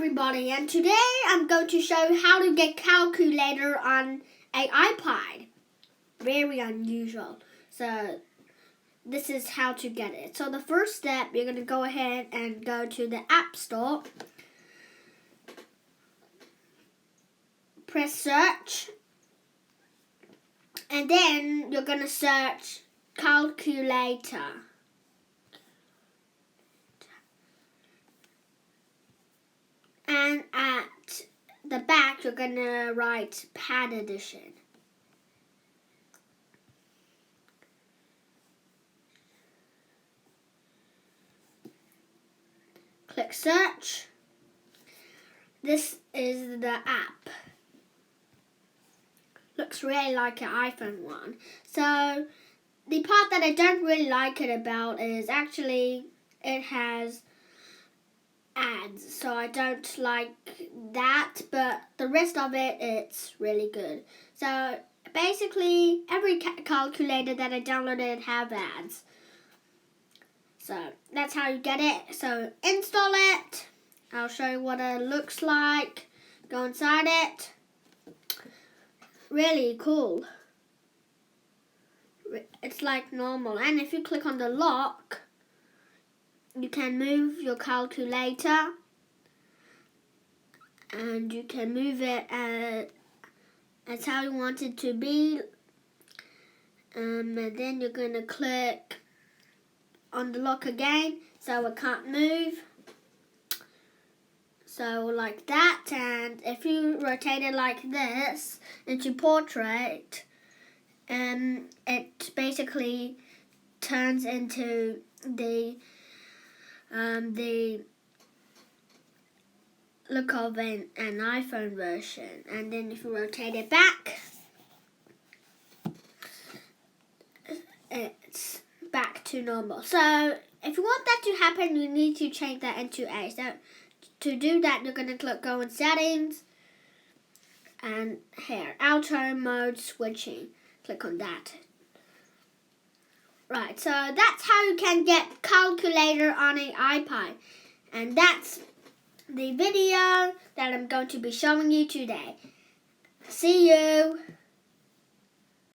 everybody, and today I'm going to show you how to get calculator on an iPad. Very unusual. So this is how to get it. So the first step, you're going to go ahead and go to the App Store. Press search. And then you're going to search calculator. And at the back, you're going to write Pad Edition. Click search. This is the app. Looks really like an iPhone one. So the part that I don't really like it about is actually it has ads, so I don't like that, but the rest of it, it's really good. So basically every calculator that I downloaded have ads. So that's how you get it. So install it. I'll show you what it looks like. Go inside it. Really cool. It's like normal, and if you click on the lock, you can move your calculator, and you can move it as how you want it to be. And then you're going to click on the lock again, so it can't move. So like that, and if you rotate it like this into portrait, it basically turns into the look of an iPhone version. And then if you rotate it back, it's back to normal. So if you want that to happen, you need to change that into A. So to do that, you're going to go in settings, and here, auto mode switching. Click on that. Right, so that's how you can get calculator on an iPad. And that's the video that I'm going to be showing you today. See you!